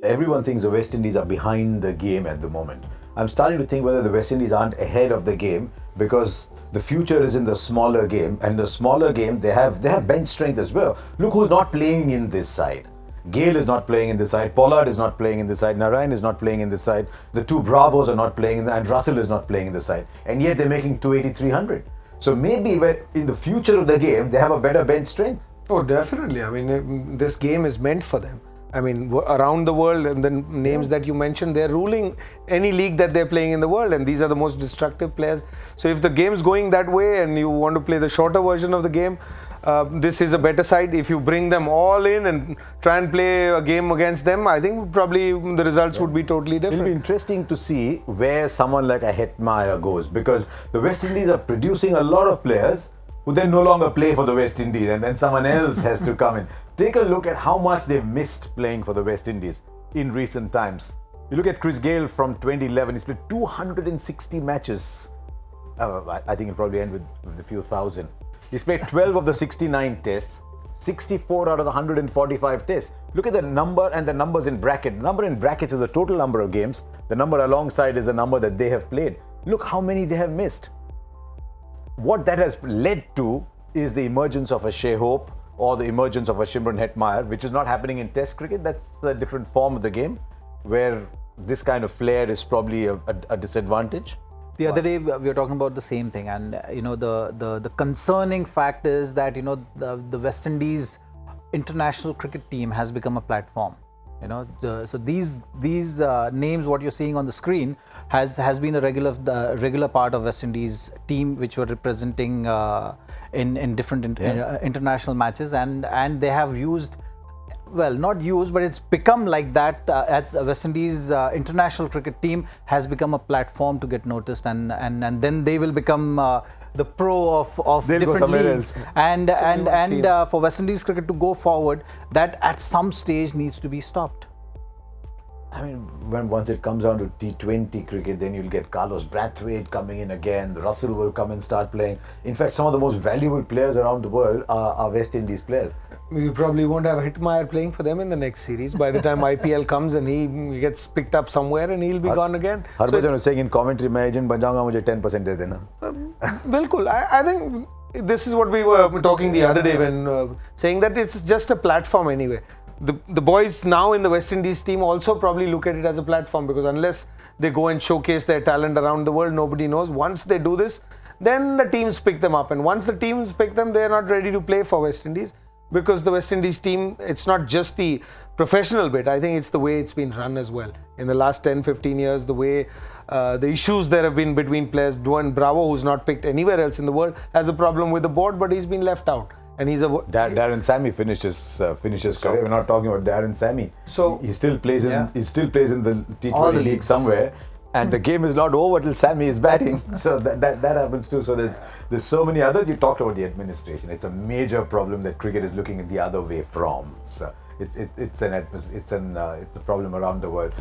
Everyone thinks the West Indies are behind the game at the moment. I'm starting to think whether the West Indies aren't ahead of the game because the future is in the smaller game, and the smaller game they have bench strength as well. Look who's not playing in this side. Gale is not playing in this side, Pollard is not playing in this side, Narayan is not playing in this side, the two Bravos are not playing and Russell is not playing in this side, and yet they're making 280, 300. So maybe in the future of the game they have a better bench strength. Oh, definitely. I mean, this game is meant for them. I mean, around the world, and the names that you mentioned, they're ruling any league that they're playing in the world, and these are the most destructive players. So if the game's going that way and you want to play the shorter version of the game, this is a better side. If you bring them all in and try and play a game against them, I think probably the results would be totally different. It'll be interesting to see where someone like a Hetmeyer goes, because the West Indies are producing a lot of players who then no longer play for the West Indies, and then someone else has to come in. Take a look at how much they've missed playing for the West Indies in recent times. You look at Chris Gale from 2011, he's played 260 matches. I think he'll probably end with a few thousand. He's played 12 of the 69 tests, 64 out of the 145 tests. Look at the number and the numbers in bracket. The number in brackets is the total number of games. The number alongside is the number that they have played. Look how many they have missed. What that has led to is the emergence of a Shai Hope or the emergence of a Shimron Hetmeyer, which is not happening in Test cricket. That's a different form of the game, where this kind of flair is probably a disadvantage. The other day we were talking about the same thing, and the concerning fact is that the West Indies international cricket team has become a platform. So these names, what you're seeing on the screen, has been a regular part of West Indies team, which were representing in different international matches, and they have used, well, not used, but it's become like that. As the West Indies international cricket team has become a platform to get noticed, and then they will become the pro of different leagues. And for West Indies cricket to go forward, that at some stage needs to be stopped. I mean, once it comes down to T20 cricket, then you'll get Carlos Brathwaite coming in again. Russell will come and start playing. In fact, some of the most valuable players around the world are West Indies players. We probably won't have Hetmeyer playing for them in the next series. By the time IPL comes and he gets picked up somewhere and he'll be gone again. Harbhajan was saying in commentary, "मैं agent बन जाऊँगा, मुझे 10% दे देना." Bilkul. I think this is what we were talking the other day when saying that it's just a platform anyway. The boys now in the West Indies team also probably look at it as a platform, because unless they go and showcase their talent around the world, nobody knows. Once they do this, then the teams pick them up, and once the teams pick them, they are not ready to play for West Indies, because the West Indies team, it's not just the professional bit. I think it's the way it's been run as well. In the last 10-15 years, the way the issues there have been between players. Dwan Bravo, who's not picked anywhere else in the world, has a problem with the board, but he's been left out. And he's Darren Sammy finishes career. We're not talking about Darren Sammy. So he still plays in the T20 league somewhere, and the game is not over till Sammy is batting. So that happens too. So there's so many others. You talked about the administration. It's a major problem that cricket is looking at the other way from. So it's a problem around the world.